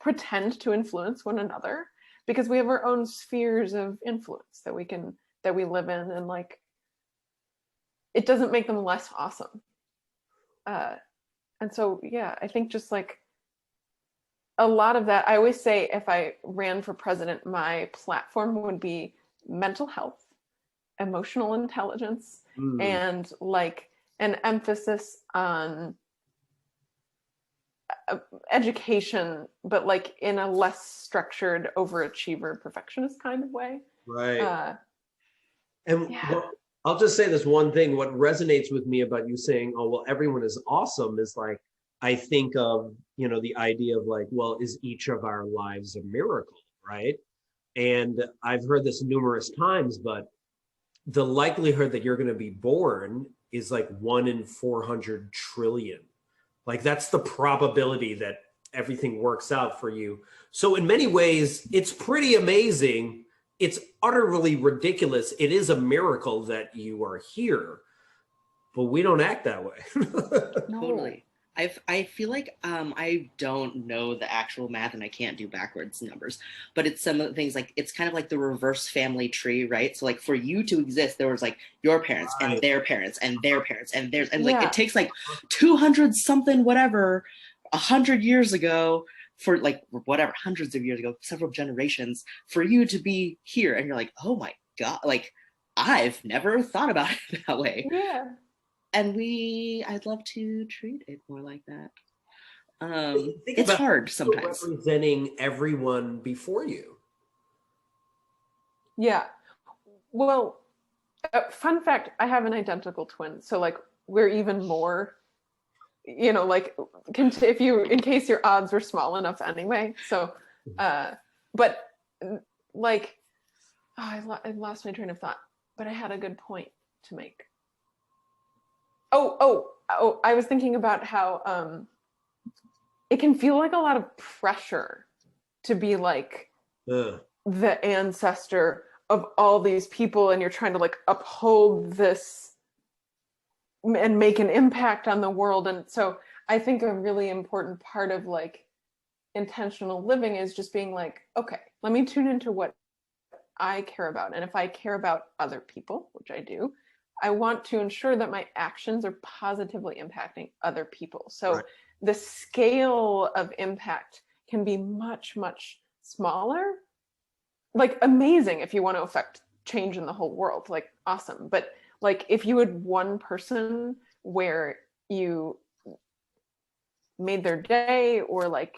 pretend to influence one another, because we have our own spheres of influence that we live in. And like, it doesn't make them less awesome. And so, yeah, I think just like a lot of that, I always say if I ran for president, my platform would be mental health, emotional intelligence, and like an emphasis on education, but like in a less structured, overachiever, perfectionist kind of way. Right. I'll just say this one thing. What resonates with me about you saying, oh, well, everyone is awesome, is like, I think of, the idea of like, well, is each of our lives a miracle, right? And I've heard this numerous times, but the likelihood that you're going to be born is like 1 in 400 trillion. Like, that's the probability that everything works out for you. So in many ways, it's pretty amazing. It's utterly ridiculous. It is a miracle that you are here, but we don't act that way. No. Totally. I feel like I don't know the actual math, and I can't do backwards numbers, but it's some of the things, like, it's kind of like the reverse family tree, right? So like, for you to exist, there was like your parents and their parents and their parents and theirs, and like, it takes like 200 something whatever 100 years ago, for like whatever, hundreds of years ago, several generations, for you to be here. And you're like, oh my God, like, I've never thought about it that way. Yeah. And I'd love to treat it more like that. Think it's about hard sometimes. Representing everyone before you. Yeah. Well, Fun fact, I have an identical twin, so like we're even more, you know, like if you, in case your odds were small enough anyway. So but like, I lost my train of thought, but I had a good point to make. Oh, I was thinking about how it can feel like a lot of pressure to be like the ancestor of all these people, and you're trying to like uphold this and make an impact on the world. And so I think a really important part of like intentional living is just being like, okay, let me tune into what I care about. And if I care about other people, which I do, I want to ensure that my actions are positively impacting other people. So right. The scale of impact can be much, much smaller. Like amazing if you want to affect change in the whole world, like awesome. But like if you had one person where you made their day, or like,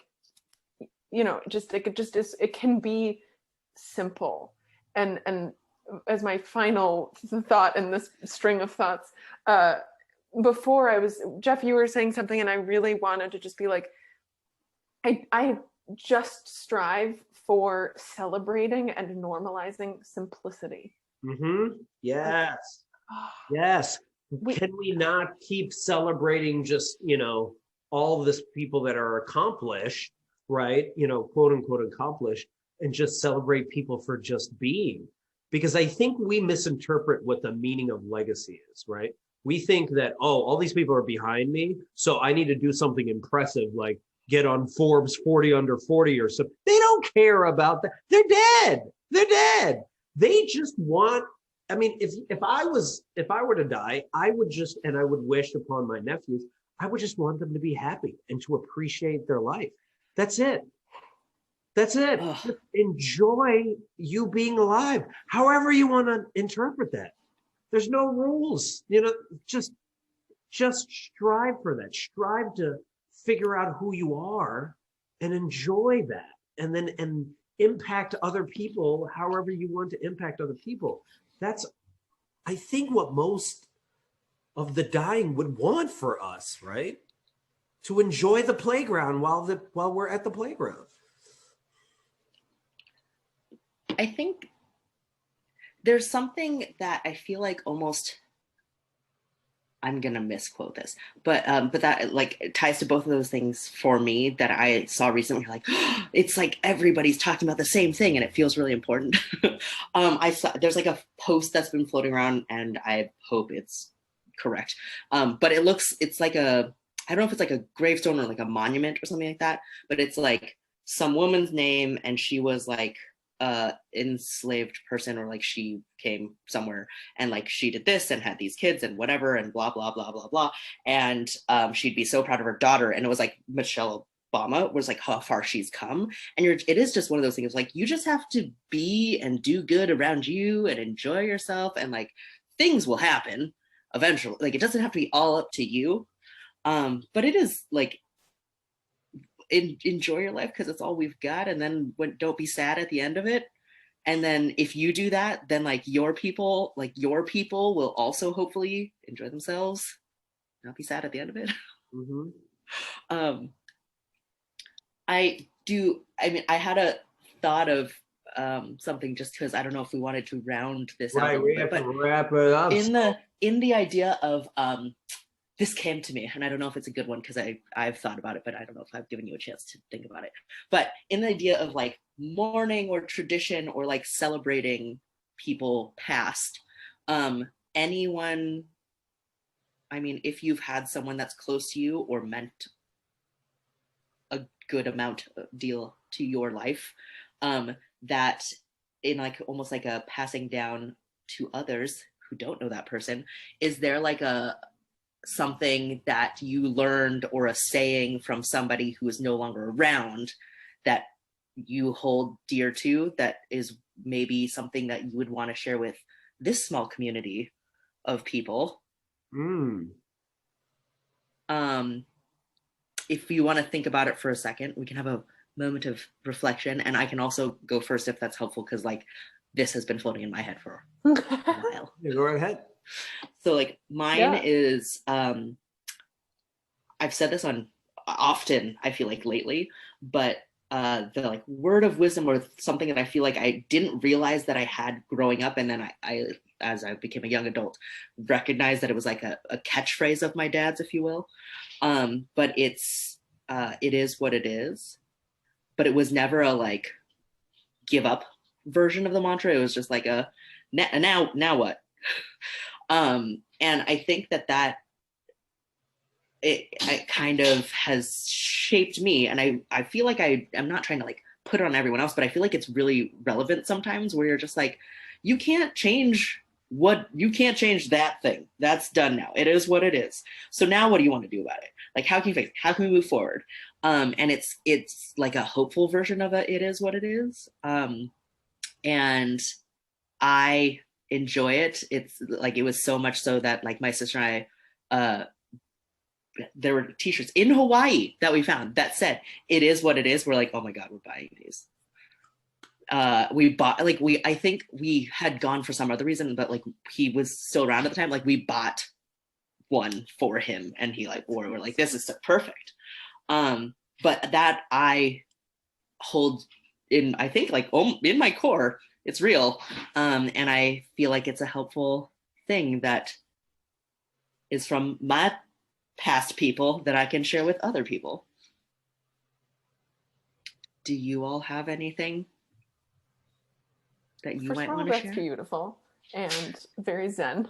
you know, just it can be simple. And as my final thought in this string of thoughts, before Jeff, you were saying something, and I really wanted to just be like, I just strive for celebrating and normalizing simplicity. Yes. Yes. Can we not keep celebrating just, you know, all this people that are accomplished, right? You know, quote unquote accomplished, and just celebrate people for just being? Because I think we misinterpret what the meaning of legacy is, right? We think that, oh, all these people are behind me, so I need to do something impressive, like get on Forbes 40 under 40 or something. They don't care about that. They're dead. They're dead. They just want, I mean, if I were to die, I would just, and I would wish upon my nephews, I would just want them to be happy and to appreciate their life. That's it. That's it. Just enjoy you being alive, however you want to interpret that. There's no rules, you know, just strive for that. Strive to figure out who you are and enjoy that, and impact other people however you want to impact other people. That's, I think, what most of the dying would want for us, right? To enjoy the playground while we're at the playground. I think there's something that I feel like almost, I'm gonna misquote this, but that like it ties to both of those things for me that I saw recently. Like, it's like everybody's talking about the same thing, and it feels really important. I saw there's like a post that's been floating around, and I hope it's correct. But it's like a, I don't know if it's like a gravestone or like a monument or something like that, but it's like some woman's name, and she was like enslaved person, or like she came somewhere and like she did this and had these kids and whatever and blah blah blah blah blah, and she'd be so proud of her daughter, and it was like Michelle Obama was like how far she's come. And it is just one of those things, like you just have to be and do good around you and enjoy yourself, and like things will happen eventually. Like it doesn't have to be all up to you, but it is like enjoy your life because it's all we've got, and then don't be sad at the end of it. And then if you do that, then like your people will also hopefully enjoy themselves, not be sad at the end of it. I had a thought of something, just because I don't know if we wanted to round this out. Right, we have to wrap it up. In the idea of this came to me, and I don't know if it's a good one because I've thought about it, but I don't know if I've given you a chance to think about it. But in the idea of like mourning or tradition or like celebrating people past, anyone, I mean, if you've had someone that's close to you or meant a good amount of deal to your life, that in like almost like a passing down to others who don't know that person, is there like something that you learned or a saying from somebody who is no longer around that you hold dear to, that is maybe something that you would want to share with this small community of people? If you want to think about it for a second, we can have a moment of reflection, and I can also go first if that's helpful, because like this has been floating in my head for a while. You go right ahead. So like mine is, I've said this on often, I feel like lately, but the like word of wisdom, or something that I feel like I didn't realize that I had growing up, and then I as I became a young adult, recognized that it was like a catchphrase of my dad's, if you will. But it's it is what it is. But it was never a like give up version of the mantra. It was just like a now what. And I think that it kind of has shaped me, and I feel like I'm not trying to like put it on everyone else, but I feel like it's really relevant sometimes, where you're just like, you can't change that thing. That's done now. It is what it is. So now what do you want to do about it? Like, how can you fix it? How can we move forward? And it's like a hopeful version of it is what it is. And I enjoy it. It's like, it was so much so that like my sister and I, there were t-shirts in Hawaii that we found that said, it is what it is. We're like, oh my God, we're buying these. We bought, like, I think we had gone for some other reason, but like he was still around at the time. Like we bought one for him and he like wore it. We're like, this is so perfect. But that I hold in, I think like in my core, it's real. And I feel like it's a helpful thing that is from my past people that I can share with other people. Do you all have anything that you might want to share? That's beautiful and very zen.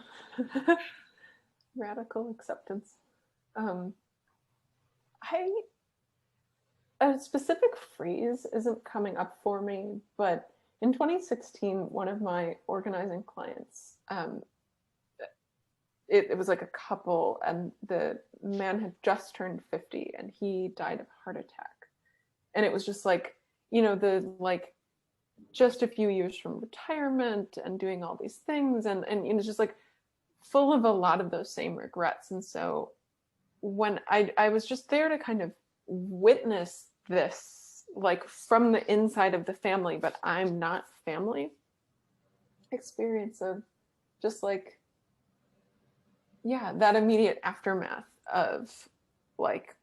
Radical acceptance. A specific phrase isn't coming up for me, but in 2016, one of my organizing clients, it was like a couple, and the man had just turned 50 and he died of a heart attack. And it was just like, just a few years from retirement and doing all these things. And it's just like full of a lot of those same regrets. And so when I was just there to kind of witness this, like from the inside of the family, but I'm not family, experience of just like, yeah, that immediate aftermath of like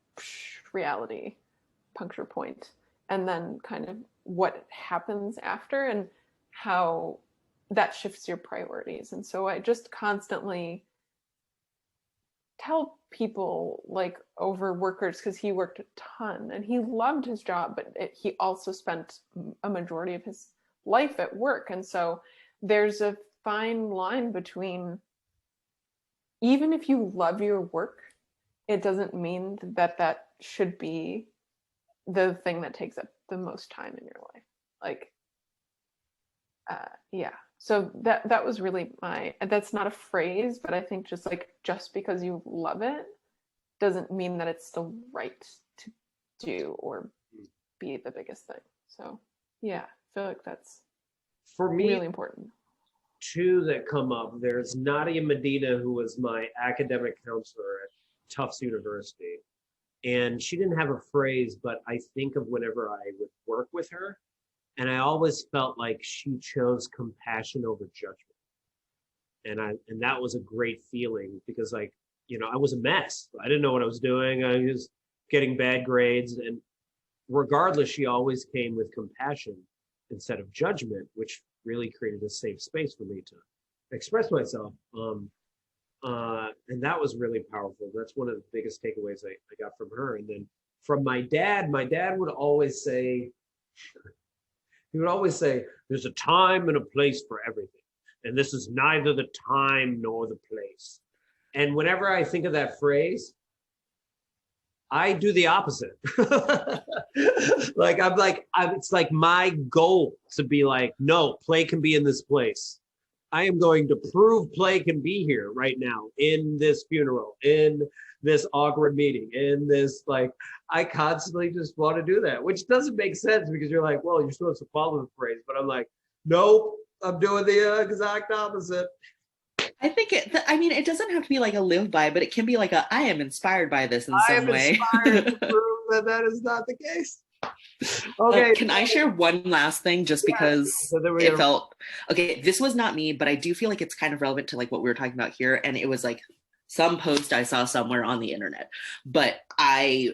reality, puncture point, and then kind of what happens after and how that shifts your priorities. And so I just constantly tell people, like, over workers, because he worked a ton and he loved his job, but he also spent a majority of his life at work. And so there's a fine line between, even if you love your work, it doesn't mean that should be the thing that takes up the most time in your life. Like, yeah. So that was really that's not a phrase, but I think just because you love it doesn't mean that it's the right to do or be the biggest thing. So yeah, I feel like that's, for me, really important. Two that come up. There's Nadia Medina, who was my academic counselor at Tufts University. And she didn't have a phrase, but I think of whenever I would work with her, and I always felt like she chose compassion over judgment. And that was a great feeling, because I was a mess. I didn't know what I was doing. I was getting bad grades. And regardless, she always came with compassion instead of judgment, which really created a safe space for me to express myself. And that was really powerful. That's one of the biggest takeaways I got from her. And then from my dad would always say, there's a time and a place for everything. And this is neither the time nor the place. And whenever I think of that phrase, I do the opposite. It's like my goal to be like, no, play can be in this place. I am going to prove play can be here right now, in this funeral, in this awkward meeting, in this, like, I constantly just want to do that, which doesn't make sense, because you're like, well, you're supposed to follow the phrase, but I'm like, nope, I'm doing the exact opposite. I think it doesn't have to be like a live by, but it can be like I am inspired by this in some way. I am inspired to prove that is not the case. Okay. Can I share one last thing just because So there we it are. felt okay? This was not me, but I do feel like it's kind of relevant to like what we were talking about here. And it was like some post I saw somewhere on the internet, but I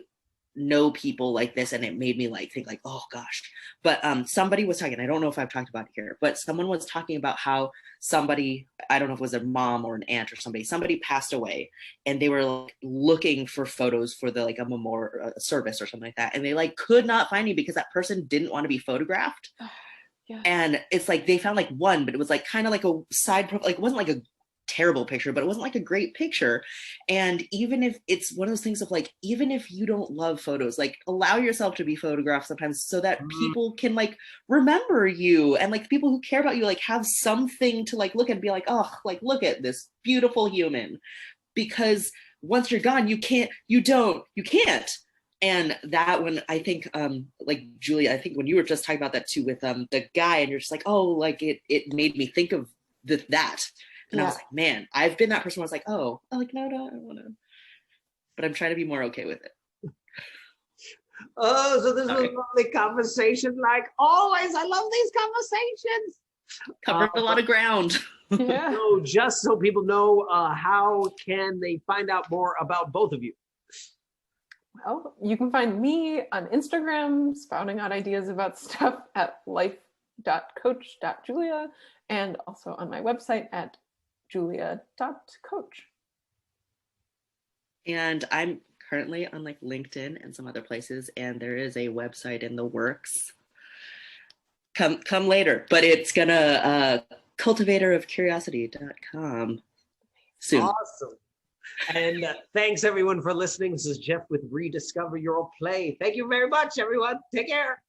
know people like this and it made me like think like, oh gosh. But somebody was talking, I don't know if I've talked about it here, but someone was talking about how somebody, I don't know if it was a mom or an aunt or somebody passed away, and they were like looking for photos for the like a memorial service or something like that, and they like could not find me because that person didn't want to be photographed. Yeah. And it's like they found like one, but it was like kind of like a side profile, like it wasn't like a terrible picture, but it wasn't like a great picture. And even if it's one of those things of like, even if you don't love photos, like allow yourself to be photographed sometimes so that people can like remember you, and like people who care about you like have something to like look at and be like, oh, like look at this beautiful human. Because once you're gone, you can't. And that when I think like Julia, I think when you were just talking about that too with the guy, and you're just like, oh, like it made me think of that. And I was like, man, I've been that person who was like, oh, I'm like, no, I don't want to. But I'm trying to be more okay with it. Oh, so this was a lovely conversation. Like always, I love these conversations. Covered a lot of ground. Yeah. So just so people know, how can they find out more about both of you? Well, you can find me on Instagram spouting out ideas about stuff at life.coach.julia, and also on my website at julia.coach. And I'm currently on like LinkedIn and some other places, and there is a website in the works. Come later, but it's gonna cultivatorofcuriosity.com soon. Awesome. And thanks everyone for listening. This is Jeff with Rediscover Your Play. Thank you very much, everyone. Take care.